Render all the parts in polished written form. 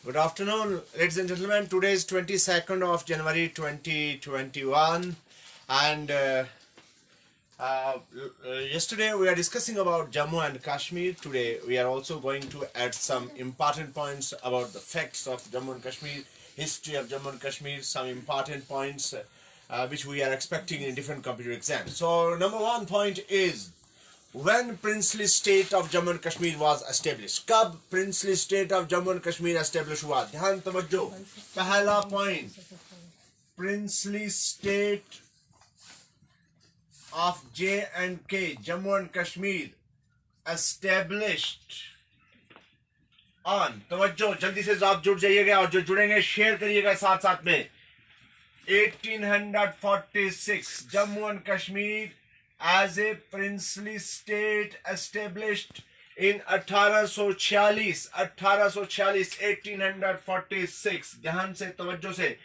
Good afternoon, ladies and gentlemen. Today is 22nd of January 2021, and yesterday we are discussing about Jammu and Kashmir. Today we are also going to add some important points about the facts of Jammu and Kashmir, history of Jammu and Kashmir, some important points which we are expecting in different computer exams. So number one point is, when princely state of Jammu and Kashmir was established? कब princely state of Jammu and Kashmir established हुआ? ध्यान तवज्जो. पहला point, princely state of J&K, Jammu and Kashmir, established on, तवज्जो, जल्दी से आप जुड़ जाइएगा और जो जुड़ेंगे शेयर करिएगा साथ साथ में. 1846, Jammu and Kashmir as a princely state established in 1846. 1846. ध्यान से तवज्जो से.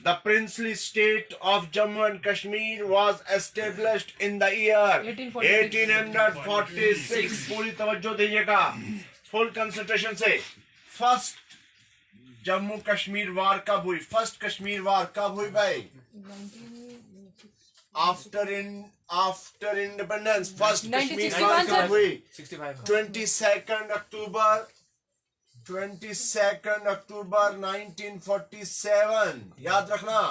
The princely state of Jammu and Kashmir was established in the year 1846. पूरी तवज्जो दीजिएगा, full concentration से. First जम्मू कश्मीर वार कब हुई? फर्स्ट कश्मीर वार कब हुई भाई? After independence. फर्स्ट कश्मीर वार कब हुई? 22 अक्टूबर 1947. याद रखना,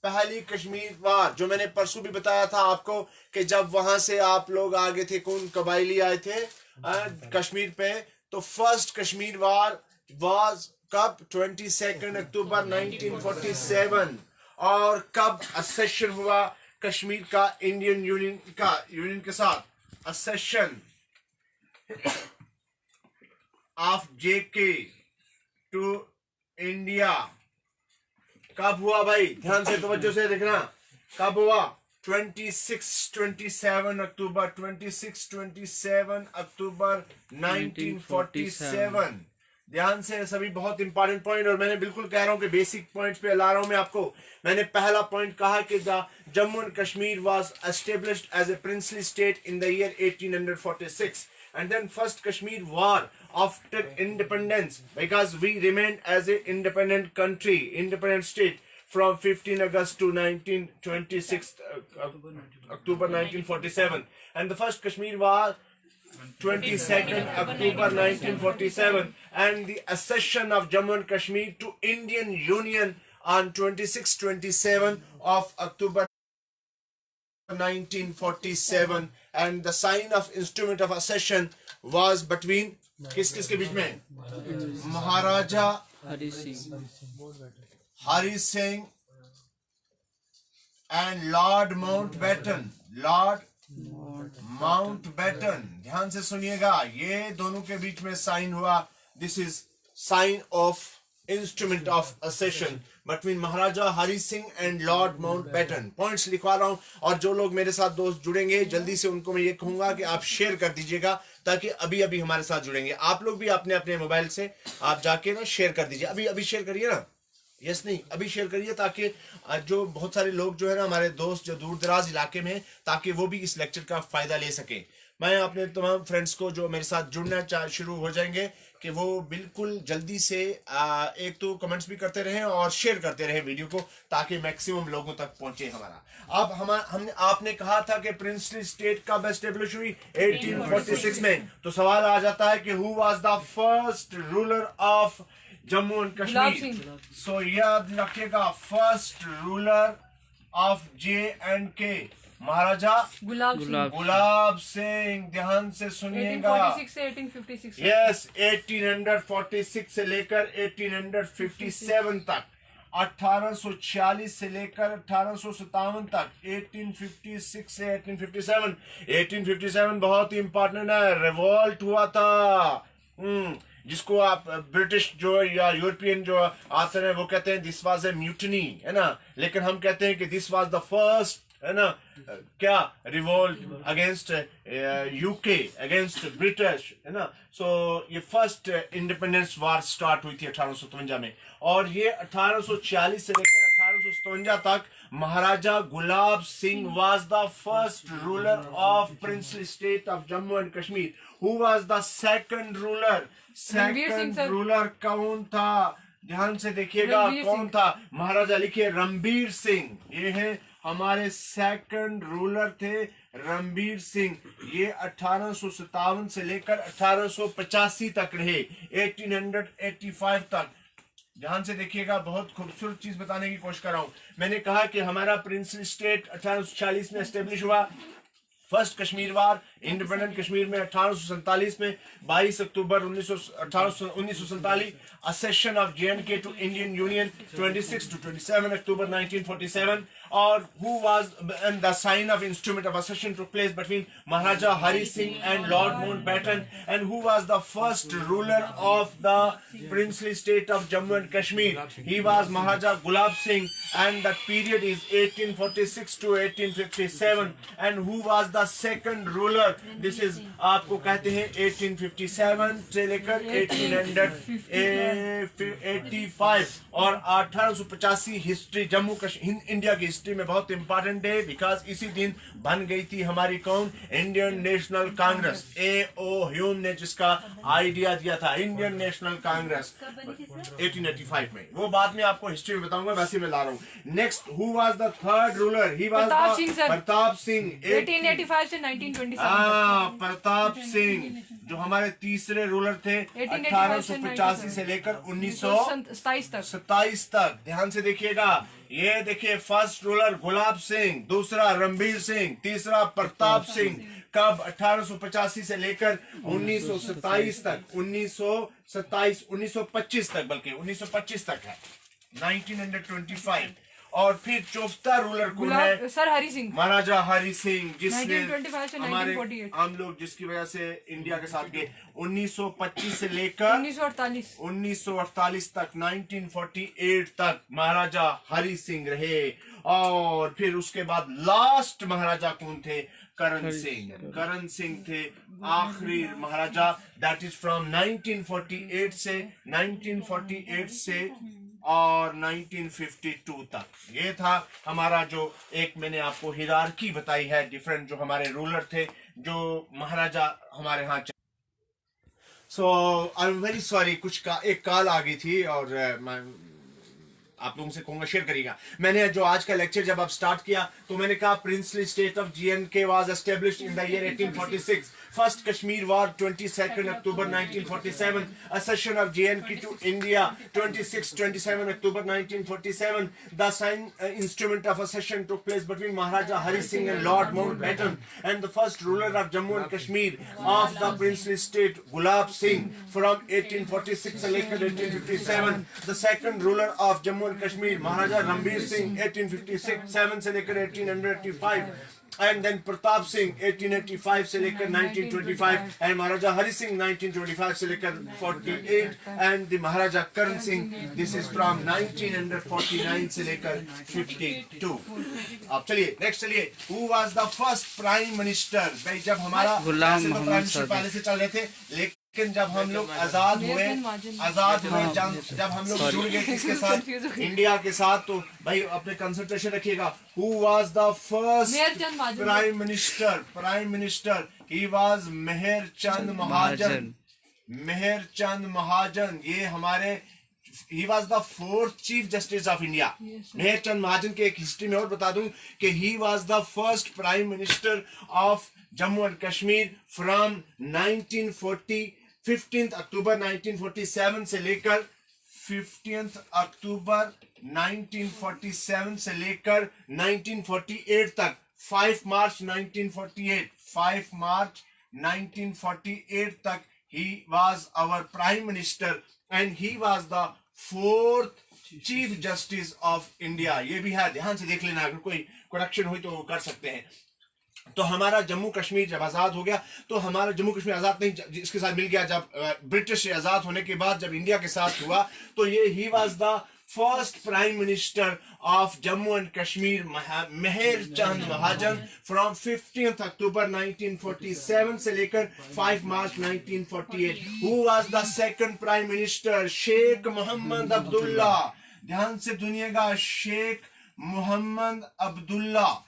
पहली कश्मीर वार जो मैंने परसों भी बताया था आपको कि जब वहां से आप लोग आगे थे, कौन कबायली आए थे कश्मीर पे, तो फर्स्ट कश्मीर वार वाज कब? 22 अक्टूबर 1947. और कब असेशन हुआ कश्मीर का इंडियन यूनियन के साथ? असेशन ऑफ जेके टू इंडिया कब हुआ भाई? ध्यान से तवज्जो से देखना, कब हुआ? 27 अक्टूबर 1947. ध्यान से सभी, बहुत इंपॉर्टेंट पॉइंट. और मैंने बिल्कुल कह रहा हूं कि बेसिक पॉइंट्स पे ला रहा हूं मैं आपको. मैंने पहला पॉइंट कहा कि Jammu and Kashmir was established as a princely state in the year 1846, and then first Kashmir war after independence, because we remained as a independent country, independent state from 15 August to 1926 October 1947. And the first Kashmir war 22nd October 1947, and the accession of Jammu and Kashmir to Indian Union on 26-27 of October 1947. And the sign of instrument of accession was between किस-किस के बीच में? महाराजा Hari Singh and Lord Mountbatten. Lord Mountbatten. ध्यान से सुनिएगा, ये दोनों के बीच में साइन हुआ. This is sine of instrument of accession between Maharaja Hari Singh and Lord Mountbatten. Points लिखवा रहा हूं, और जो लोग मेरे साथ दोस्त जुड़ेंगे जल्दी से उनको मैं ये कहूंगा कि आप शेयर कर दीजिएगा, ताकि अभी अभी हमारे साथ जुड़ेंगे. आप लोग भी अपने अपने मोबाइल से आप जाके ना शेयर कर दीजिए. अभी अभी शेयर करिए ना. यस नहीं, अभी शेयर करिए, ताकि जो बहुत सारे लोग जो है ना हमारे दोस्त जो दूर दराज इलाके में, ताकि वो भी इस लेक्चर का फायदा ले सके. मैं अपने तमाम फ्रेंड्स को जो मेरे साथ जुड़ना शुरू हो जाएंगे कि वो बिल्कुल जल्दी से एक तो कमेंट्स भी करते रहें और शेयर करते रहें वीडियो को, ताकि मैक्सिमम लोगों तक पहुंचे हमारा. अब हमने आपने कहा था कि प्रिंसली स्टेट कब एस्टेब्लिश हुई? 1846 में. तो सवाल आ जाता है कि who was the first ruler of Jammu and Kashmir? So याद रखिएगा, first ruler of J&K Maharaja Gulab Singh. ध्यान से सुनिएगा. 1846 से 1856. यस, 1846 से लेकर 1857 तक. 1846 से लेकर 1857 तक. 1856 से 1857. 1857 बहुत ही इंपॉर्टेंट है. रिवॉल्ट हुआ था, जिसको आप ब्रिटिश जो या यूरोपियन जो आते हैं वो कहते हैं दिस वाज ए म्यूटनी, है ना, लेकिन हम कहते हैं कि दिस वाज द फर्स्ट, है ना, क्या, revolt against UK, against British, है ना. सो ये फर्स्ट इंडिपेंडेंस वार स्टार्ट हुई थी 1857 में, और ये 1846 से लेकर 1857 तक Maharaja Gulab Singh was the first ruler of princely state of Jammu and Kashmir. Who was the second ruler? Second ruler कौन था? ध्यान से देखिएगा कौन था महाराजा, लिखिए रणबीर सिंह। ये है हमारे सेकंड रूलर थे रणबीर सिंह। ये 1857 से लेकर 1885 तक रहे, 1885 तक। ध्यान से देखिएगा, बहुत खूबसूरत चीज बताने की कोशिश कर रहा हूं। मैंने कहा कि हमारा प्रिंसली स्टेट 1840 में एस्टेब्लिश हुआ। फर्स्ट कश्मीर वार, इंडिपेंडेंट कश्मीर में 1847 में, 22 अक्टूबर 1947, accession of J&K to Indian Union 26 to 27 October 1947, और who was, and the sign of instrument of accession took place between Maharaja Hari Singh and Lord Mountbatten, and who was the first ruler of the princely state of Jammu and Kashmir. He was Maharaja Gulab Singh, and the period is 1846 to 1857, and who was the second ruler, this is आपको कहते हैं 1857 से लेकर 1885 और 1885 history Jammu Kashmir India की history में बहुत important है, बिकॉज इसी दिन बन गई थी हमारी कौन, Indian national Congress. A.O. Hume ने जिसका आइडिया दिया था इंडियन नेशनल कांग्रेस 1885 में, वो बाद में आपको हिस्ट्री में बताऊंगा, वैसे मैं ला रहा हूँ। Next, who was the third ruler? He was Pratap Singh 1885 से 1927। प्रताप सिंह जो हमारे तीसरे रूलर थे 1885 से लेकर 1927 तक। ध्यान से देखिएगा, ये देखिए, फर्स्ट रूलर गुलाब सिंह, दूसरा रणबीर सिंह, तीसरा प्रताप सिंह। कब? 1885 से लेकर 1927 तक, 1925 तक, बल्कि 1925 तक है, 1925। और फिर चौथा रूलर कौन है? सर हरि सिंह, महाराजा हरि सिंह, जिसने हमारे हम लोग जिसकी वजह से इंडिया के साथ गए 1925 से लेकर 1948 तक, 1948 तक महाराजा हरि सिंह रहे। और फिर उसके बाद लास्ट महाराजा कौन थे? करण सिंह। करण सिंह थे आखिरी महाराजा, दैट इज फ्रॉम 1948 से और 1952 तक। ये था हमारा जो एक मैंने आपको हिरार्की बताई है, डिफरेंट जो हमारे रूलर थे, जो महाराजा हमारे यहाँ। सो आई एम वेरी सॉरी, एक कॉल आ गई थी और आप लोगों से कहूंगा शेयर करिएगा। मैंने जो आज का लेक्चर जब आप स्टार्ट किया तो मैंने कहा princely state of J&K was established in the year 1846, first Kashmir war 22 October 1947, accession of J&K to India 27 October 1947, the sign instrument of accession took place between Maharaja Hari Singh and Lord Mountbatten, and the first ruler of Jammu and Kashmir of the princely state Gulab Singh from 1846 to 1857, the second ruler of Jammu and Kashmir Maharaja Ranbir Singh 1857 से लेकर 1885, and then Pratap Singh 1885 से लेकर 1925, and Maharaja Hari Singh 1925 से लेकर 48, and the Maharaja Karan Singh, this is from 1949 से लेकर 52। अब चलिए नेक्स्ट, चलिए, who was the first prime minister? भाई जब हमारा पहले से चल रहे थे, लेकिन जब हम लोग आजाद हुए, जब हम लोग जुड़ गए किसके साथ? इंडिया के साथ। तो भाई अपने कंसंट्रेशन रखिएगा। Who was the first prime minister? He was मेहर चंद महाजन। मेहर चंद महाजन, ये हमारे he was the fourth chief justice of India। मेहर चंद महाजन के एक हिस्ट्री में और बता दूं कि he was the first prime minister of Jammu and Kashmir from 15th October 1947 से लेकर 15th अक्टूबर 1947 से लेकर 1948 तक, 5 मार्च 1948 तक he was our prime minister, and he was the fourth chief justice of India। ये भी है, ध्यान से देख लेना, अगर कोई करेक्शन हुई तो वो कर सकते हैं। तो हमारा जम्मू कश्मीर जब आजाद हो गया, तो हमारा जम्मू कश्मीर आजाद नहीं, इसके साथ मिल गया जब ब्रिटिश से आजाद होने के बाद जब इंडिया के साथ हुआ, तो ये ही was the first prime minister of Jammu and Kashmir, Mehr Chand Mahajan, from 15th October 1947 से लेकर 5 March 1948। Who was the second prime minister? Sheikh Mohammad Abdullah. ध्यान से सुनिएगा, शेख मोहम्मद अब्दुल्ला।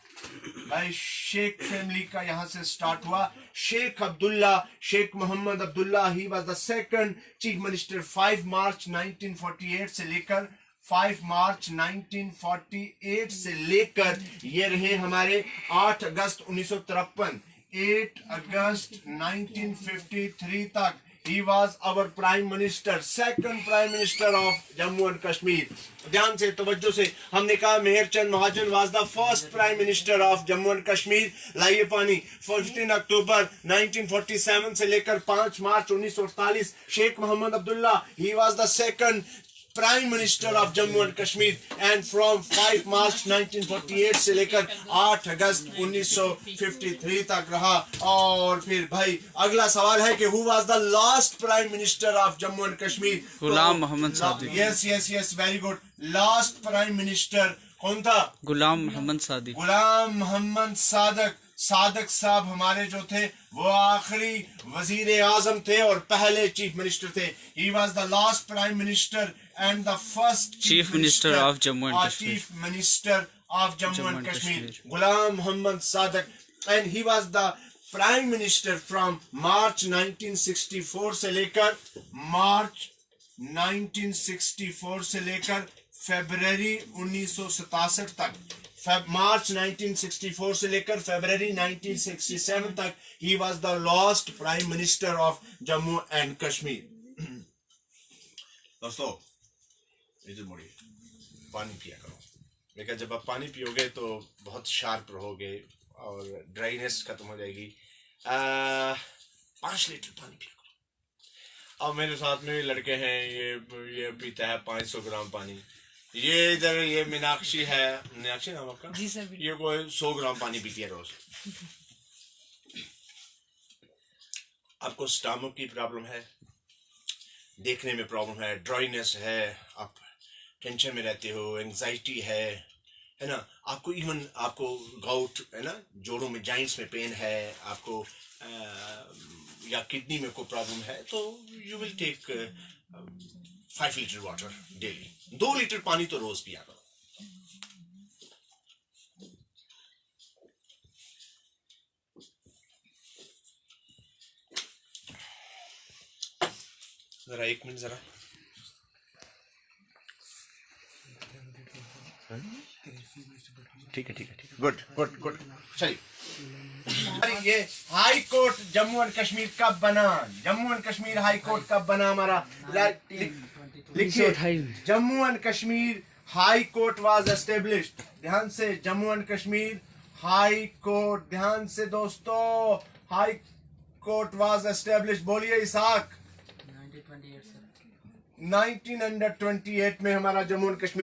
भाई शेख फैमिली का यहाँ से स्टार्ट हुआ। Sheikh Abdullah, Sheikh Mohammad Abdullah, he was the second chief minister 5 March 1948 से लेकर 5 मार्च 1948 से लेकर ये रहे हमारे 8 अगस्त 1953, 8 अगस्त 1953 तक he was our prime minister, second prime minister of Jammu and Kashmir। ध्यान से तवज्जो से हमने कहा मेहर चंद महाजन was the first prime minister of Jammu and Kashmir। लाइए पानी 15 अक्टूबर 1947 से लेकर 5 March 1948 Sheikh Mohammad Abdullah, he was the second Prime Minister of Jammu and Kashmir, and from 5 March 1948 से लेकर 8 अगस्त 1953 तक रहा। और फिर भाई अगला सवाल है कि who was the last Prime Minister of Jammu and Kashmir? Ghulam Mohammad Sadiq. Yes, very good। Last Prime Minister कौन था? गुलाम मोहम्मद सादिक। गुलाम मोहम्मद सादिक साहब हमारे जो थे वो आखिरी वजीर आजम थे और पहले चीफ मिनिस्टर थे। He was the last Prime Minister and the first Chief Minister of Jammu and Kashmir। Chief Minister of Jammu and Kashmir, Ghulam Muhammad Sadiq, and he was the Prime Minister from March 1964 से लेकर March 1964 से लेकर फरवरी 1967 तक। मार्च 1964 से लेकर फरवरी 1967 तक he was the last Prime Minister of Jammu and Kashmir। दोस्तों इधर मुड़िए, पानी पिया करो। मैं कहा जब आप पानी पियोगे तो बहुत शार्प रहोगे और ड्राइनेस खत्म हो जाएगी। 5 लीटर पानी पिया करो। अब मेरे साथ में भी लड़के हैं, ये पीता है 500 ग्राम पानी। ये इधर ये मीनाक्षी है, मीनाक्षी नाम आपका? जी सर। ये कोई 100 ग्राम पानी पीती है रोज। आपको स्टमक की प्रॉब्लम है, देखने में प्रॉब्लम है, ड्राइनेस है, आप टेंशन में रहते हो, एंजाइटी है ना, आपको इवन आपको गाउट है ना, जोड़ों में जॉइंट्स में पेन है, आपको या किडनी में कोई प्रॉब्लम है, तो you will take 5 litre water daily. 2 litre पानी तो रोज पिया करो। जरा 1 मिनट जरा। ठीक है गुड चलिए। ये high court Jammu and Kashmir कब बना? Jammu and Kashmir high court कब बना हमारा? लिखिए, Jammu and Kashmir high court was established. ध्यान से, Jammu and Kashmir high court, ध्यान से दोस्तों, हाई कोर्ट वाज एस्टेब्लिश्ड। बोलिए इसाक। 1928 में हमारा जम्मू एंड कश्मीर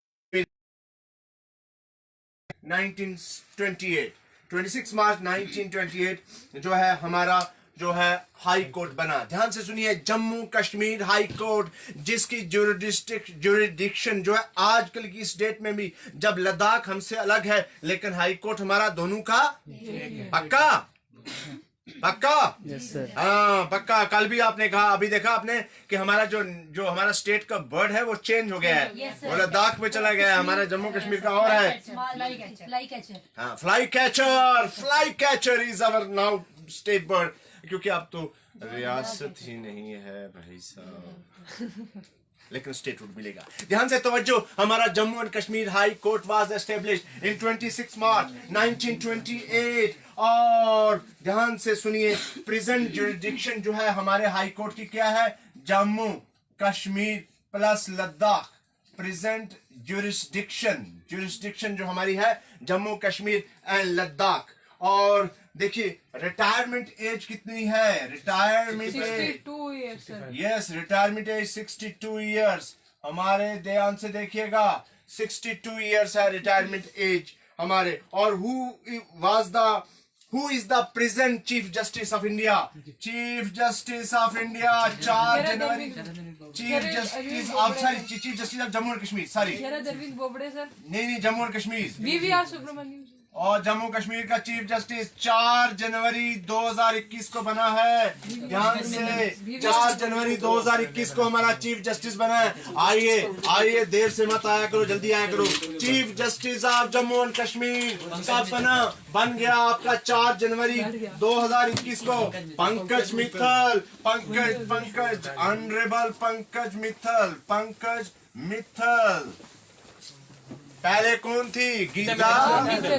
1928 26 मार्च 1928 जो है हमारा जो है हाई कोर्ट बना। ध्यान से सुनिए, जम्मू कश्मीर हाई कोर्ट जिसकी ज्यूरिडिक्शन जो है आजकल की इस डेट में भी, जब लद्दाख हमसे अलग है लेकिन हाई कोर्ट हमारा दोनों का पक्का यस सर। हाँ पक्का। कल भी आपने कहा, अभी देखा आपने कि हमारा जो हमारा स्टेट का बर्ड है वो चेंज हो गया है, वो लद्दाख में चला गया है। हमारा जम्मू कश्मीर का और है fly catcher is our now state bird, क्योंकि अब तो रियासत ही नहीं है भाई साहब, लेकिन स्टेट रूट मिलेगा। ध्यान से तवज्जो, हमारा Jammu and Kashmir high court was established in 26 मार्च 1928। और ध्यान से सुनिए, प्रेजेंट ज्यूरिडिक्शन जो है हमारे हाई कोर्ट की क्या है? Jammu Kashmir plus Ladakh. Present jurisdiction जो हमारी है जम्मू कश्मीर एंड लद्दाख। और देखिए रिटायरमेंट एज कितनी है? Retirement age 62 years sir. Yes, retirement age 62 years. हमारे ध्यान से देखिएगा, 62 इयर्स है रिटायरमेंट एज हमारे। और who is the present chief justice of India? Chief justice of India 4 January. Chief justice of Jammu and Kashmir, sorry Sharad Arvind Bobde sir. नहीं जम्मू एंड कश्मीर। वीवीआर सुब्रमण्यम। और जम्मू कश्मीर का चीफ जस्टिस 4 जनवरी 2021 को बना है। ध्यान से 4 जनवरी 2021 को हमारा चीफ जस्टिस बना है। आइए आइए, देर से मत आया करो, जल्दी आया करो। Chief justice of Jammu and Kashmir कब बना? बन गया आपका 4 जनवरी 2021 को पंकज मित्तल। पंकज ऑनरेबल पंकज मित्तल। पहले कौन थी? गीता।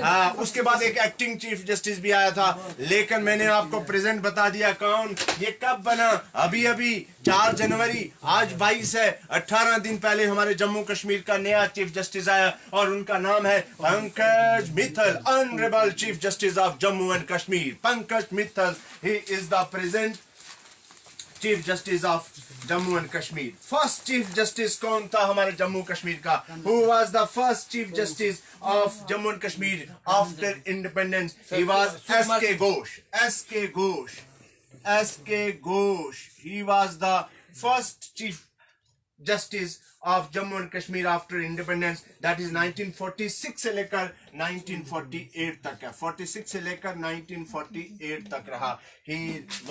हाँ, उसके बाद एक एक्टिंग चीफ जस्टिस भी आया था, लेकिन मैंने आपको प्रेजेंट बता दिया कौन। ये कब बना? अभी 4 जनवरी, आज 22 है। 18 दिन पहले हमारे जम्मू कश्मीर का नया चीफ जस्टिस आया और उनका नाम है Pankaj Mittal, honourable chief justice of Jammu and Kashmir. Pankaj Mittal, he is the present chief justice of Jammu and Kashmir. First chief justice कौन था हमारे जम्मू कश्मीर का? Who was the first chief justice of Jammu and Kashmir after independence? He was SK. Ghosh. He was the first chief justice of Jammu and Kashmir after independence. That is 1946 से लेकर 1948 तक है। 46 से लेकर 1948 तक रहा। He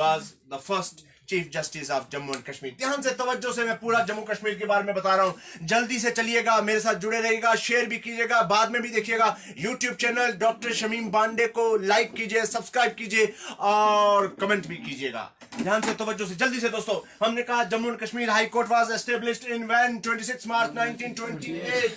was the first chief justice of Jammu and Kashmir. ध्यान से तवज्जो से मैं पूरा जम्मू कश्मीर के बारे में बता रहा हूं। जल्दी से चलिएगा, मेरे साथ जुड़े रहिएगा, शेयर भी कीजिएगा, बाद में भी देखिएगा। YouTube channel doctor Shamim Bande को लाइक कीजिए, सब्सक्राइब कीजिए और कमेंट भी कीजिएगा। ध्यान से तवज्जो से, जल्दी से दोस्तों। हमने कहा Jammu and Kashmir high court was established in when 26 March 1928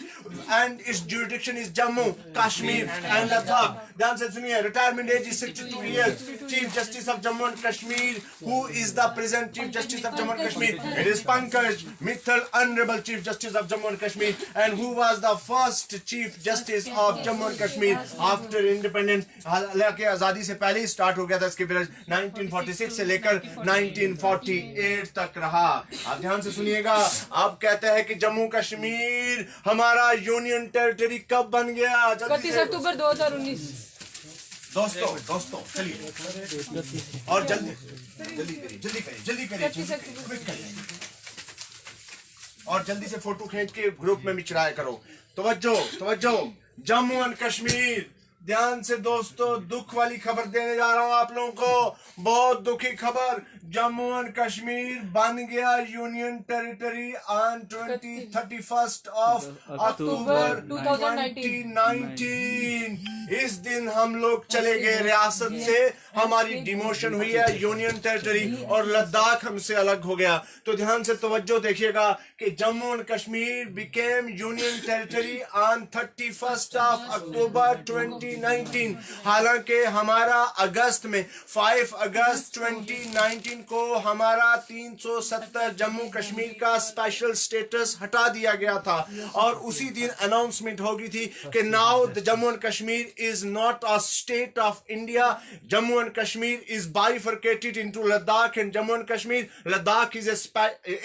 and it's jurisdiction is Jammu Kashmir and Ladakh. ध्यान से सुनिए, retirement age is 62 years. Chief justice of Jammu and Kashmir, who is the present Chief Justice of Jammu and Kashmir? It is Pankaj Mittal, Honorable Chief Justice of Jammu and Kashmir. And who was the first Chief Justice of Jammu and Kashmir after independence? हालांकि आजादी से पहले ही start हो गया था, इसके period 1946 से लेकर 1948 तक रहा। आप ध्यान से सुनिएगा। अब कहते हैं कि जम्मू कश्मीर हमारा यूनियन टेरिटरी कब बन गया? 31 अक्टूबर 2019। दोस्तों चलिए और जल्दी करिए और जल्दी से फोटो खींच के ग्रुप में मिचराया करो। तवज्जो। जम्मू एंड कश्मीर, ध्यान से दोस्तों, दुख वाली खबर देने जा रहा हूं आप लोगों को, बहुत दुखी खबर। जम्मू एंड कश्मीर बन गया यूनियन टेरिटरी ऑन 31 अक्टूबर 2019। इस दिन हम लोग चले गए रियासत से, हमारी डिमोशन हुई है, यूनियन टेरिटरी, और लद्दाख हमसे अलग हो गया। तो ध्यान से तवज्जो देखिएगा कि Jammu and Kashmir became union territory on 31 अक्टूबर 2019। हालांकि हमारा अगस्त में 5 अगस्त 2019 को हमारा 370 जम्मू कश्मीर का स्पेशल स्टेटस हटा दिया गया था और उसी दिन अनाउंसमेंट हो गई थी कि now the Jammu and Kashmir is not a state of India. Jammu and Kashmir is bifurcated into Ladakh and Jammu and Kashmir. Ladakh is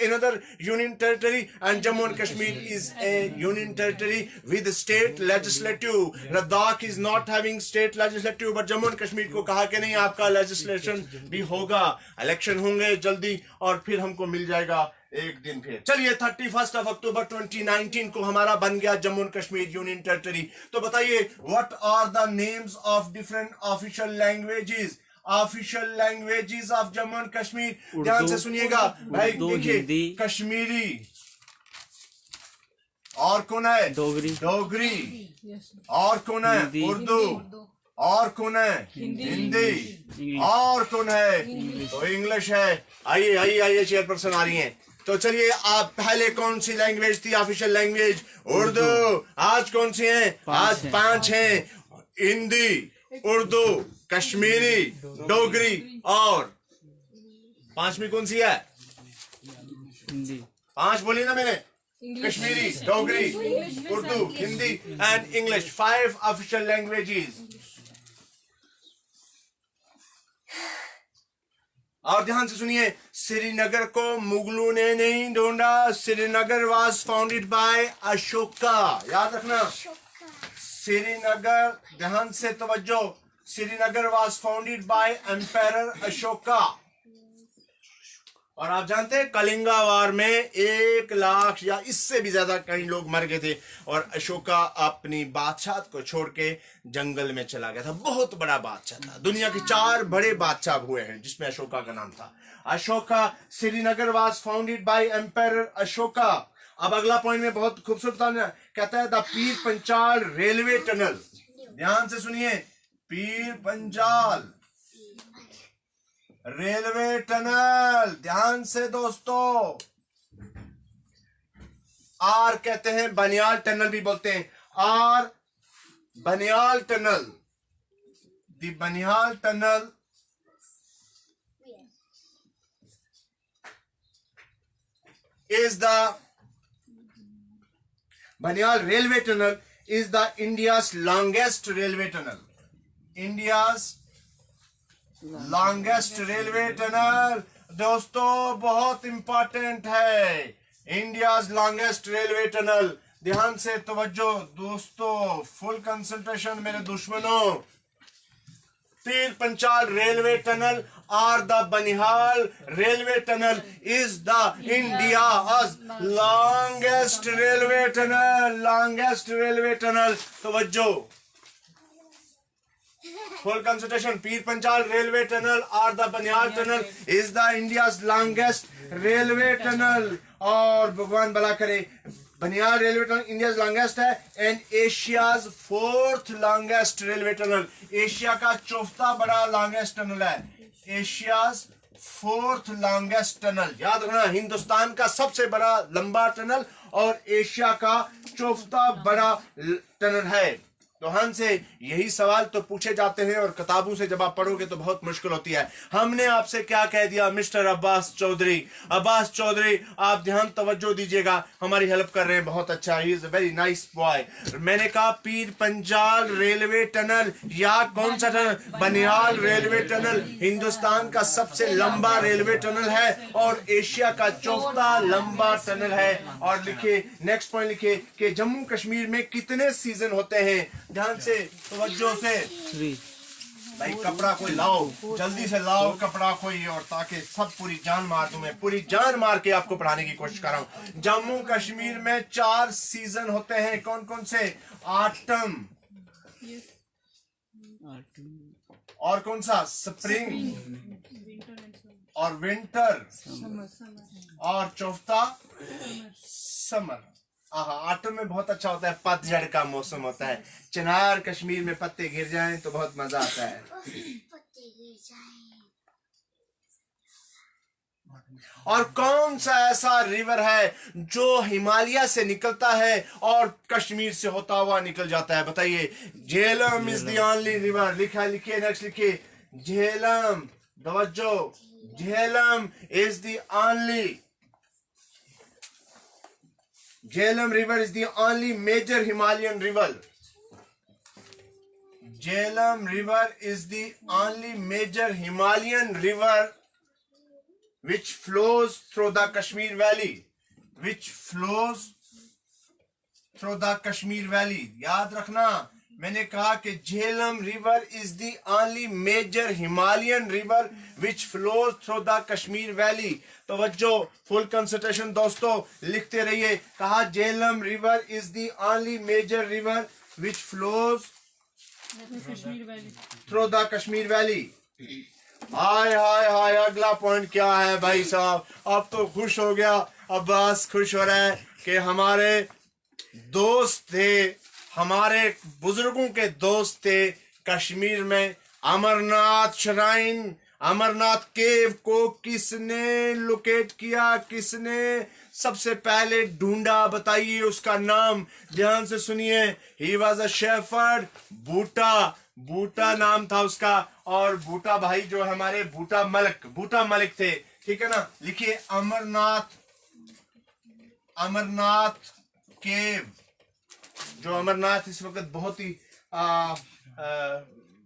another union territory and Jammu and Kashmir is a union territory with state legislative. Ladakh is not having state legislative, but Jammu and Kashmir को कहा कि नहीं, आपका legislation भी होगा, election होंगे जल्दी और फिर हमको मिल जाएगा एक दिन फिर। चलिए 31 अक्टूबर 2019 को हमारा बन गया Jammu and Kashmir union territory. तो बताइए, what are the names of different official languages? Official languages of Jammu and Kashmir. ध्यान से सुनिएगा भाई, देखिए, कश्मीरी, और कौन है? डोगरी, और कौन है? उर्दू, और कौन है? हिंदी, और कौन है? तो इंग्लिश है। आइए चेयरपर्सन आ रही हैं। तो चलिए, आप पहले कौन सी लैंग्वेज थी ऑफिशियल लैंग्वेज? उर्दू। आज कौन सी है? आज 5 हैं, हिंदी, उर्दू, कश्मीरी, डोगरी, और 5वीं कौन सी है? हिंदी। 5 बोली ना मैंने? Kashmiri, Dogri, Urdu, Hindi and English. 5 official languages. और ध्यान से सुनिए, श्रीनगर को मुगलों ने नहीं ढूंढा। Srinagar was founded by Ashoka. याद रखना, श्रीनगर, ध्यान से तवज्जो, Srinagar was founded by empire Ashoka. और आप जानते हैं कलिंगा वार में 1 लाख या इससे भी ज्यादा कई लोग मर गए थे और अशोका अपनी बादशाह को छोड़ के जंगल में चला गया था। बहुत बड़ा बादशाह था, दुनिया के 4 बड़े बादशाह हुए हैं जिसमें अशोका का नाम था। Ashoka Srinagar was founded by empire Ashoka. अब अगला पॉइंट में बहुत खूबसूरत कहता है the Pir Panjal railway tunnel. ध्यान से सुनिए, पीर पंचाल रेलवे टनल, ध्यान से दोस्तों। आर कहते हैं, बनियाल टनल भी बोलते हैं, or Banihal tunnel, the Banihal tunnel is the Banial railway tunnel is the India's longest railway tunnel. India's longest railway tunnel दोस्तों बहुत इंपॉर्टेंट है, इंडियाज लॉन्गेस्ट रेलवे टनल। ध्यान से तवज्जो दोस्तों, फुल कंसंट्रेशन मेरे दुश्मनों। पीर पंचाल रेलवे टनल और the Banihal railway tunnel is the India's longest railway tunnel, longest railway tunnel. तवज्जो, full concentration. Pir Panjal railway tunnel और the Banihal tunnel is the India's longest railway tunnel. और भगवान भला करे, Banihal railway tunnel India longest है and Asia's 4th longest railway tunnel. Asia का 4था बड़ा लॉन्गेस्ट टनल है, एशियाज 4th लॉन्गेस्ट टनल। याद रखना, हिंदुस्तान का सबसे बड़ा लंबा टनल और एशिया का 4था बड़ा टनल है। तो हमसे यही सवाल तो पूछे जाते हैं और किताबों से जब आप पढ़ोगे तो बहुत मुश्किल होती है। हमने आपसे क्या कह दिया मिस्टर अब्बास चौधरी? अब्बास चौधरी आप ध्यान तवज्जो दीजिएगा, हमारी हेल्प कर रहे हैं, बहुत अच्छा, he is a very nice boy. मैंने कहा पीर पंजाल रेलवे टनल या कौन सा tunnel? Banihal railway tunnel Hindustan का सबसे लंबा रेलवे टनल है और एशिया का 4था लंबा टनल है। और लिखिए, नेक्स्ट पॉइंट लिखिए कि जम्मू कश्मीर में कितने सीजन होते हैं? ध्यान से तवज्जो से। 3। भाई कपड़ा कोई लाओ, जल्दी से लाओ कपड़ा कोई, और ताकि सब पूरी जान मार दूं, मैं पूरी जान मार के आपको पढ़ाने की कोशिश कर रहा हूं। जम्मू कश्मीर में 4 सीजन होते हैं, कौन कौन से? ऑटम और कौन सा? स्प्रिंग और विंटर और 4था समर। ऑटम में बहुत अच्छा होता है, पतझड़ का मौसम होता है, चिनार कश्मीर में पत्ते गिर जाएं तो बहुत मजा आता है। और कौन सा ऐसा रिवर है जो हिमालय से निकलता है और कश्मीर से होता हुआ निकल जाता है? बताइए। Jhelum is the only river. लिखा, लिखिए, नेक्स्ट लिखिए, झेलम। तवज्जो, Jhelum is the only, Jhelum river is the only major Himalayan river. Jhelum river is the only major Himalayan river which flows through the Kashmir Valley. Which flows through the Kashmir Valley. याद रखना, मैंने कहा कि Jhelum river is the only major Himalayan river which flows through the Kashmir valley. तवज्जो, full concentration दोस्तों, लिखते रहिए। कहा Jhelum river is the only major river which flows through the Kashmir valley. हाय हाय हाय, अगला पॉइंट क्या है भाई साहब? अब तो खुश हो गया, अब्बास खुश हो रहा है कि हमारे दोस्त थे, हमारे बुजुर्गों के दोस्त थे कश्मीर में, अमरनाथ श्राइन, अमरनाथ केव को किसने लोकेट किया? किसने सबसे पहले ढूंढा? बताइए उसका नाम, ध्यान से सुनिए। ही वॉज अ शेफर्ड, बूटा, बूटा नाम था उसका। और बूटा भाई जो हमारे बूटा मलिक थे, ठीक है ना। लिखिए अमरनाथ, अमरनाथ केव। जो अमरनाथ इस वक्त बहुत ही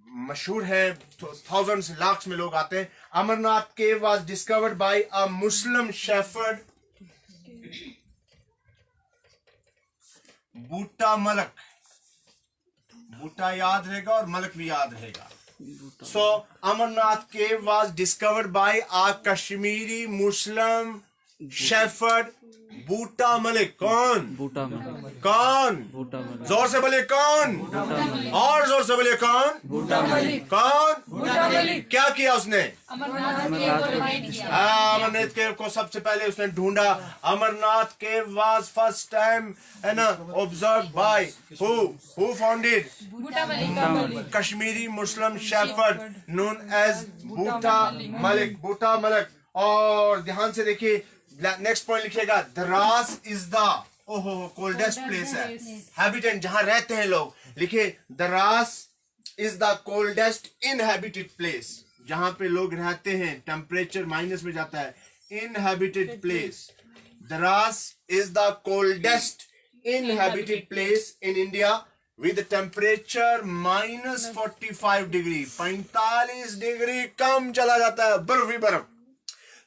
मशहूर है, थाउजेंड्स लाख्स में लोग आते हैं। Amarnath cave was discovered by a Muslim shepherd Buta Malak. Buta याद रहेगा और मलक भी याद रहेगा। So Amarnath cave was discovered by a Kashmiri Muslim shepherd बूटा मलिक. कौन? बूटा मलिक. कौन? बूटा मलिक. जोर से बोलिए कौन? और जोर से बोलिए कौन? बूटा मलिक. कौन? बूटा मलिक. क्या किया उसने? अमरनाथ केव को फाइंड किया. अमरनाथ केव को सबसे पहले उसने ढूंढा. अमरनाथ केव was first time है ना observed by who found it? Buta Malik. Kashmiri Muslim shepherd known as बूटा मलिक. बूटा मलिक. और ध्यान से देखिए नेक्स्ट पॉइंट लिखिएगा. Dras is the coldest place है, हैबिटेंट जहां रहते हैं लोग. लिखिए Dras is the coldest inhabited place, जहां पे लोग रहते हैं. टेम्परेचर माइनस में जाता है. Inhabited place. Drass is the coldest inhabited place in India with temperature -45 degree. 45 degree कम चला जाता है, बर्फ ही बर्फ.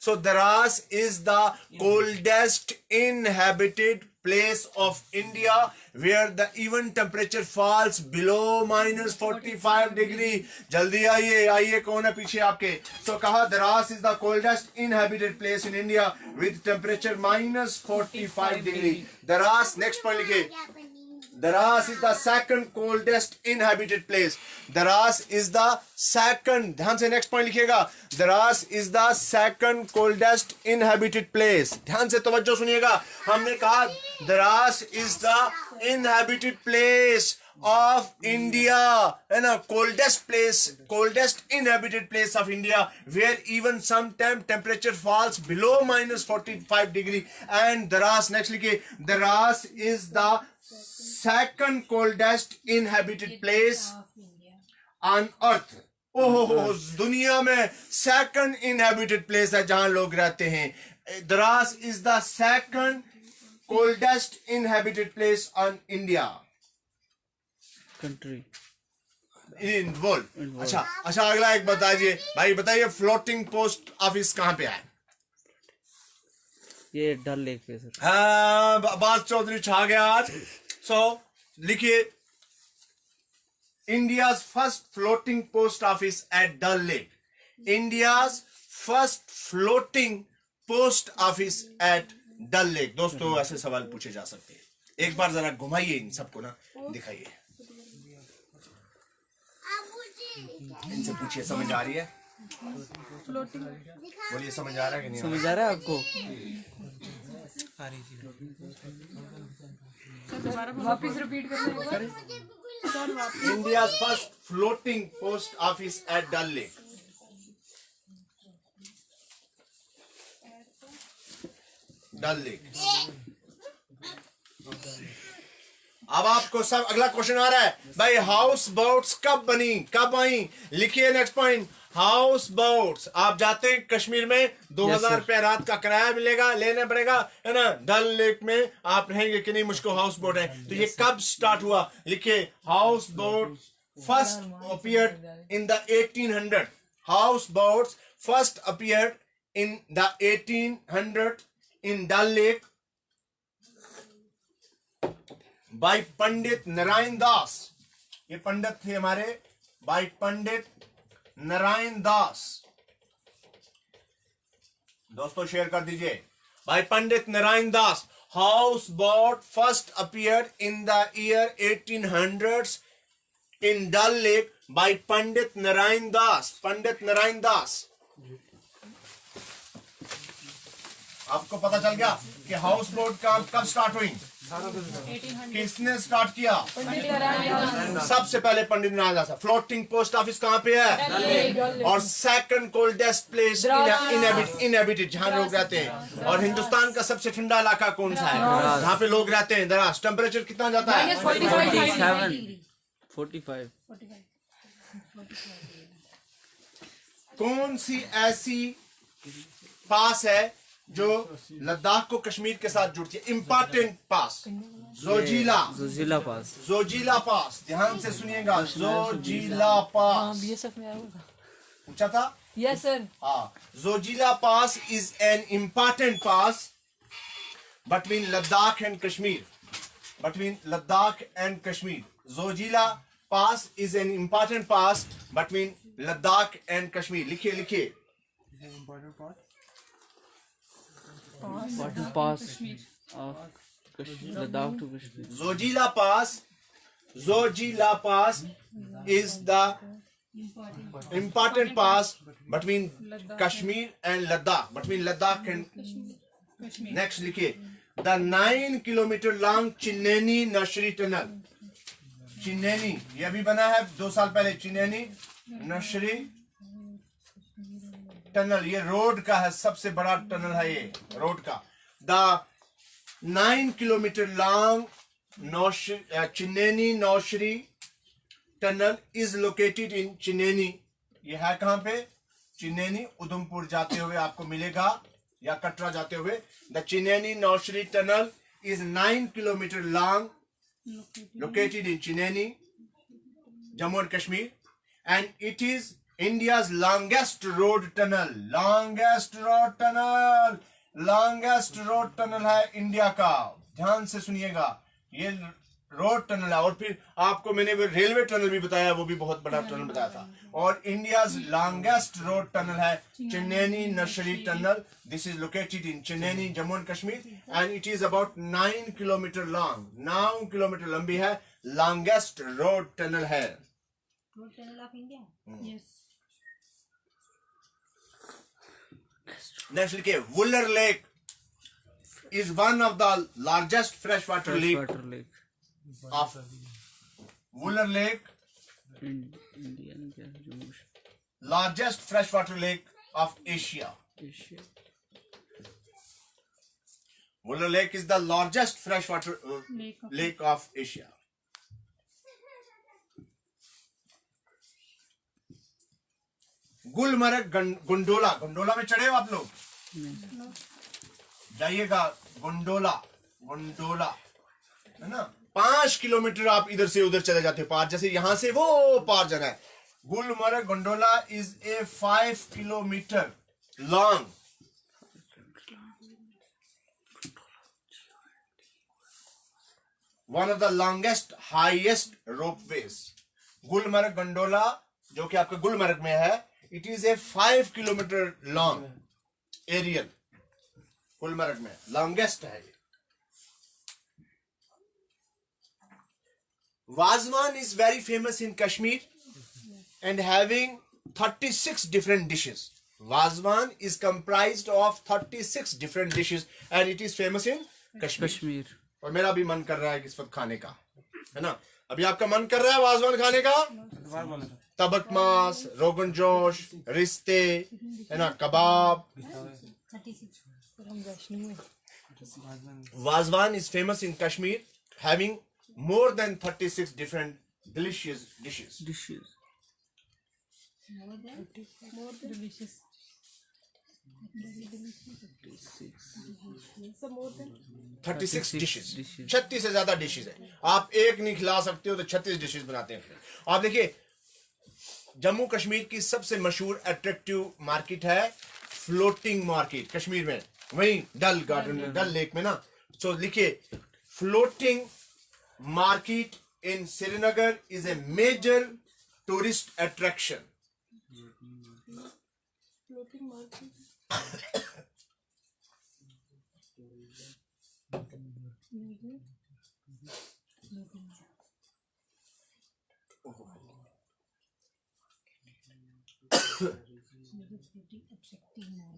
So Daras is the coldest inhabited place of India where the even temperature falls below -45 degree. जल्दी आइए आइए, कौन है पीछे आपके? So कहा Daras is the coldest inhabited place in India with temperature -45 degree. Daras, next point लिखिए. Daras is the second coldest inhabited place. Daras is the second, ध्यान से नेक्स्ट पॉइंट लिखिएगा. Daras is the second coldest inhabited place. ध्यान से तवज्जो सुनिएगा. हमने कहा Daras is the inhabited place of India, है ना. coldest place, coldest inhabited place of India where even sometime temperature falls below -45 degree. And Daras, next लिखिए. Daras is the second coldest inhabited place on earth. ओहो, दुनिया में second inhabited place है जहां लोग रहते हैं. Daras is the second coldest inhabited place on India. Country. In world. अच्छा अच्छा, अगला एक बताइए भाई, बताइए फ्लोटिंग पोस्ट ऑफिस कहां पे है? ये डल लेक पे सर. हाँ, बात चौधरी छा गया आज. सो लिखिए India's first floating post office at Dal lake. India's first floating post office at Dal lake. दोस्तों ऐसे सवाल पूछे जा सकते हैं. एक बार जरा घुमाइए इन सबको ना, दिखाइए, इनसे पूछिए समझ आ रही है? बोलिए समझ आ रहा है कि नहीं? समझ आ रहा है आपको? वापिस रिपीट करना. India first floating post office at Dal lake. Dal lake. अब आपको सब अगला क्वेश्चन आ रहा है भाई, हाउस बोट्स कब बनी, कब आई? लिखिए नेक्स्ट पॉइंट. हाउस बोट्स, आप जाते हैं कश्मीर में, 2000 रुपया रात का किराया मिलेगा, लेना पड़ेगा, है ना. डल लेक में आप रहेंगे कि नहीं, मुझको हाउस बोट है. तो ये कब स्टार्ट हुआ? लिखिए house boat first appeared in the 1800. House boats first appeared in the 1800 in Dal lake by Pandit Narayan Das. ये पंडित थे हमारे, बाय पंडित नारायण दास. दोस्तों शेयर कर दीजिए. By Pandit Narayan Das. House boat first appeared in the year 1800s in Dal lake by Pandit Narayan Das. Pandit Narayan Das. आपको पता चल गया कि हाउस बोट का कब स्टार्ट हुई, किसने स्टार्ट किया? सबसे पहले पंडित नारायण दास. फ्लोटिंग पोस्ट ऑफिस कहां पे है? और सेकंड कोल्डेस्ट प्लेस इनहैबिटेड, जहां लोग रहते हैं. और हिंदुस्तान का सबसे ठंडा इलाका कौन सा है जहां पे लोग रहते हैं? द्रास. टेम्परेचर कितना जाता है? 45. कौन सी ऐसी पास है जो लद्दाख को कश्मीर के साथ जुड़ती है? Important pass. Zojila. Zojila pass. Zojila pass. ध्यान से सुनिएगा. जोजिला पास पूछा था. Yes sir. हाँ, Zojila pass is an important pass between Ladakh and Kashmir. Between Ladakh and Kashmir. Zojila pass is an important pass between Ladakh and Kashmir. लिखिए Important pass of Kashmir, Ladakh to Kashmir. Zojila Pass is the important pass between Kashmir and Ladakh. Between Ladakh and next लिखिए the 9 kilometer long Chineni Nashri Tunnel. चिन्नैनी ये अभी बना है 2 साल पहले. चिन्नैनी Nashri tunnel ये road का है, सबसे बड़ा टनल है ये रोड का. The 9 kilometre long Chenani Nashri tunnel is located in Chenani. ये है कहां पे? चिन्नैनी. उधमपुर जाते हुए आपको मिलेगा या कटरा जाते हुए. The Chenani Nashri tunnel is 9 kilometre long, located in Chineni, Jammu and Kashmir, and it is India's longest road tunnel. Longest road tunnel है इंडिया का. ध्यान से सुनिएगा, ये रोड टनल है. और फिर आपको मैंने वो रेलवे टनल भी बताया, वो भी बहुत बड़ा टनल बताया था. और इंडियाज लॉन्गेस्ट रोड टनल है Chenani Nashri tunnel. This is located in Chenani, Jammu and Kashmir, and it is about 9 kilometre long. 9 kilometre लंबी है. लॉन्गेस्ट रोड टनल है. Road tunnel of India. Yes. Next लिखिए Wular lake is one of the largest freshwater lake Freshwater lake. of Wooler Lake, India and Jammu largest freshwater lake of Asia. Asia. Wooler Lake is the largest freshwater lake of Asia. Gulmarg gondola. Gondola में चढ़े हो आप लोग? जाइएगा gondola है ना. 5 kilometre आप इधर से उधर चले जाते हो पार, जैसे यहां से वो पार जाना है. Gulmarg gondola is a 5 kilometre long one of the longest highest ropeways. Gulmarg gondola जो कि आपका गुलमर्ग में है, it is a 5 kilometre long aerial. Gulmarg में लॉन्गेस्ट है. Wazwan is very famous in Kashmir and having 36 different dishes. Wazwan is comprised of 36 different dishes and it is famous in Kashmir. Kashmir. और मेरा भी मन कर रहा है इस वक्त खाने का, है ना. अभी आपका मन कर रहा है वाजवान खाने का? तबक मांस, रोगन जोश, रिश्ते, है ना, कबाब. Wazwan is famous in Kashmir, having more than 36 different delicious dishes. More delicious. 36 dishes. 36 से ज्यादा डिशेज है. आप एक नहीं खिला सकते हो तो 36 डिशेज बनाते हैं. आप देखिए जम्मू कश्मीर की सबसे मशहूर अट्रैक्टिव मार्केट है फ्लोटिंग मार्केट कश्मीर में, वहीं डल गार्डन में, डल लेक में ना. तो लिखिए floating market in Srinagar is a major tourist attraction.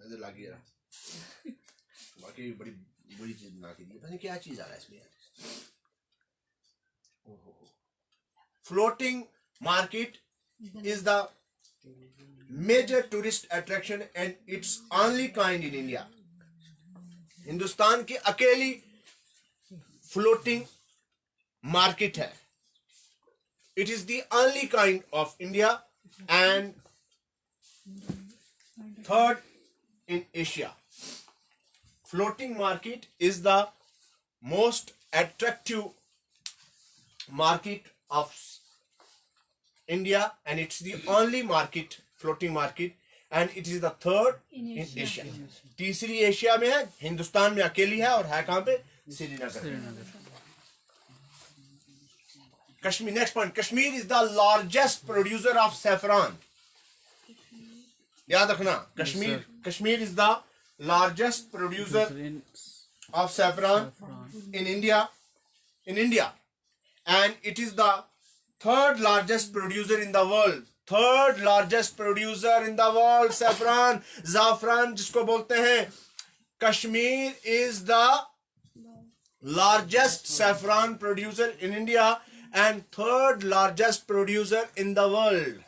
नजर लगी यार, बाकी बड़ी बुरी चीज बना के दी. पता नहीं क्या चीज आ रहा है इसमें. Floating market is the major tourist attraction and it's only kind in India. Hindustan की अकेली floating market है. It is the only kind of India and third in Asia. Floating market is the most attractive market of India and it's the only market, floating market, and it is the third in Asia. तीसरी Asia में है, हिंदुस्तान में अकेली है और है कहां पे? Srinagar. Kashmir, next point. Kashmir is the largest producer of saffron. याद रखना, Kashmir is the largest producer in of saffron in India, and it is the third largest producer in the world. Third largest producer in the world, saffron, zafran जिसको बोलते हैं. Kashmir is the largest saffron producer in India and third largest producer in the world.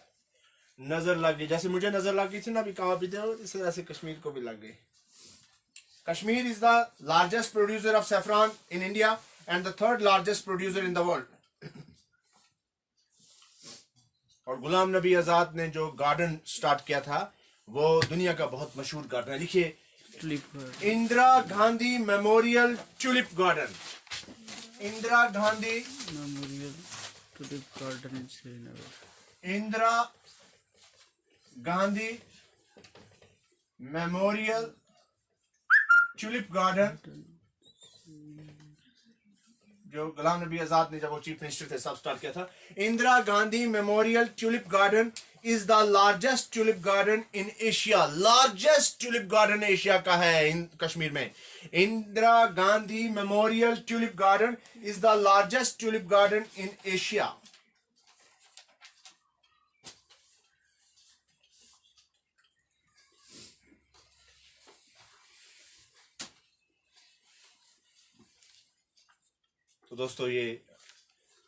नजर लग गई, जैसे मुझे नजर लग गई थी ना अभी कहाँ पीते हो, इस तरह से कश्मीर को भी लग गई. Kashmir is the largest producer of saffron in India and the third largest producer in the world. और गुलाम नबी आजाद ने जो गार्डन स्टार्ट किया था वो दुनिया का बहुत मशहूर गार्डन है. लिखिए, tulip garden. Indira Gandhi memorial tulip garden. Indira Gandhi Memorial tulip garden in Srinagar. Indira Gandhi memorial tulip garden, जो गुलाम नबी आजाद ने जब वो चीफ मिनिस्टर थे सब स्टार्ट किया था. Indira Gandhi memorial tulip garden is the largest tulip garden in Asia. Largest tulip garden Asia का है इन कश्मीर में. Indira Gandhi memorial tulip garden is the largest tulip garden in Asia. तो दोस्तों ये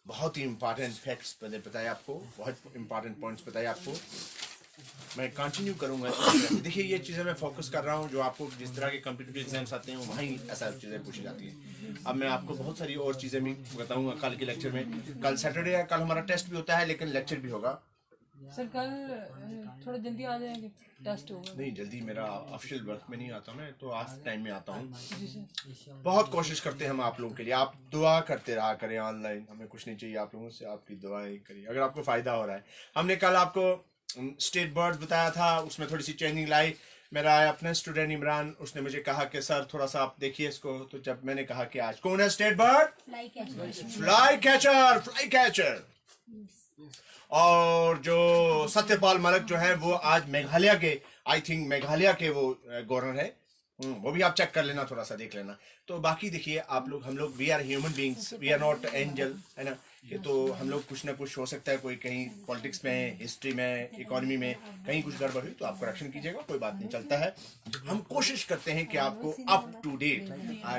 बहुत ही इंपॉर्टेंट फैक्ट्स मैंने बताया आपको, बहुत इंपॉर्टेंट पॉइंट्स बताए आपको. मैं कंटिन्यू करूंगा. देखिए ये चीज़ें मैं फोकस कर रहा हूँ जो आपको जिस तरह के कॉम्पिटिटिव एग्जाम्स आते हैं वहीं ऐसा चीज़ें पूछी जाती हैं. अब मैं आपको बहुत सारी और चीज़ें भी बताऊंगा कल के लेक्चर में. कल सैटरडे है, कल हमारा टेस्ट भी होता है लेकिन लेक्चर भी होगा. सर कल थोड़ा जल्दी आ जाएंगे, टेस्ट होगा. नहीं जल्दी, मेरा ऑफिशियल वर्क में नहीं आता, मैं तो ऑफ टाइम में आता हूँ. जी सर. बहुत कोशिश करते हैं हम आप लोगों के लिए. आप दुआ करते रहा करें ऑनलाइन, हमें कुछ नहीं चाहिए आप लोगों से, आपकी दुआएं करिए अगर आपको फ़ायदा हो रहा है. हमने कल आपको स्टेट बर्ड्स बताया था, उसमें थोड़ी सी चेंजिंग लाई. मेरा अपना स्टूडेंट इमरान, उसने मुझे कहा कि सर थोड़ा सा आप देखिए इसको. तो जब मैंने कहा कि आज कौन है स्टेट बर्ड, फ्लाई कैचर. और जो सत्यपाल मलिक जो है वो आज मेघालय के, आई थिंक मेघालय के वो गवर्नर है. वो भी आप चेक कर लेना, थोड़ा सा देख लेना. तो बाकी देखिए आप लोग, हम लोग we are human beings, we are not angel, है ना. ये तो हम लोग कुछ ना कुछ हो सकता है, कोई कहीं पॉलिटिक्स में, हिस्ट्री में, इकोनॉमी में कहीं कुछ गड़बड़ हुई तो आप करेक्शन कीजिएगा, कोई बात नहीं, चलता है. हम कोशिश करते हैं कि आपको up to date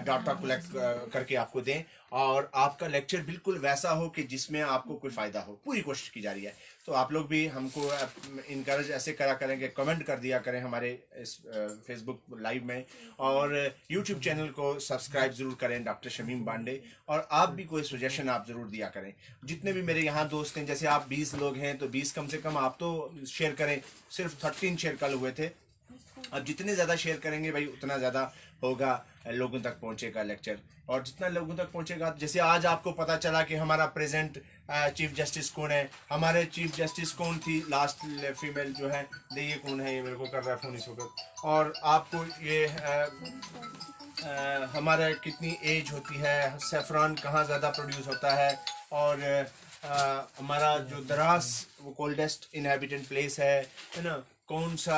data collect करके आपको दें और आपका लेक्चर बिल्कुल वैसा हो कि जिसमें आपको कोई फायदा हो. पूरी कोशिश की जा रही है. तो आप लोग भी हमको इनकरेज ऐसे करा करेंगे, कमेंट कर दिया करें हमारे इस फेसबुक लाइव में, और यूट्यूब चैनल को सब्सक्राइब जरूर करें डॉक्टर शमीम बांडे. और आप भी कोई सजेशन आप जरूर दिया करें. जितने भी मेरे यहाँ दोस्त हैं, जैसे आप 20 लोग हैं तो 20 कम से कम आप तो शेयर करें. सिर्फ 13 शेयर कल हुए थे. अब जितने ज़्यादा शेयर करेंगे भाई उतना ज़्यादा होगा, लोगों तक पहुंचेगा लेक्चर. और जितना लोगों तक पहुंचेगा, जैसे आज आपको पता चला कि हमारा प्रेजेंट चीफ जस्टिस कौन है, हमारे चीफ जस्टिस कौन थी लास्ट फीमेल जो है, देखिए कौन है, ये मेरे को कर रहा है फ़ोन इस वक्त. और आपको ये हमारा कितनी एज होती है, सेफ्रॉन कहाँ ज़्यादा प्रोड्यूस होता है, और हमारा जो द्रास वो कोल्डेस्ट इनहेबिटेंट प्लेस है ना, कौन सा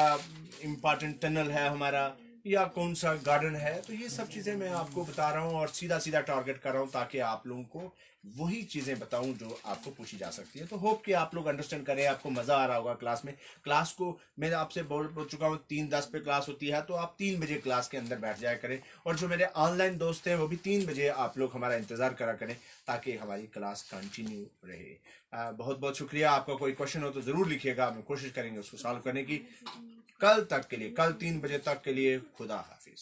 इम्पॉर्टेंट टनल है हमारा, या कौन सा गार्डन है. तो ये सब चीज़ें मैं आपको बता रहा हूँ और सीधा सीधा टारगेट कर रहा हूँ ताकि आप लोगों को वही चीज़ें बताऊं जो आपको पूछी जा सकती है. तो होप कि आप लोग अंडरस्टैंड करें, आपको मज़ा आ रहा होगा क्लास में. क्लास को मैं आपसे बोल चुका हूँ 3:10 पे क्लास होती है, तो आप 3 बजे क्लास के अंदर बैठ जाया करें. और जो मेरे ऑनलाइन दोस्त हैं वो भी 3 बजे आप लोग हमारा इंतज़ार करा करें ताकि हमारी क्लास कंटिन्यू रहे. बहुत बहुत शुक्रिया. आपका कोई क्वेश्चन हो तो ज़रूर लिखिएगा, हम कोशिश करेंगे उसको सॉल्व करने की. कल तक के लिए, कल 3 बजे तक के लिए खुदा हाफिज़.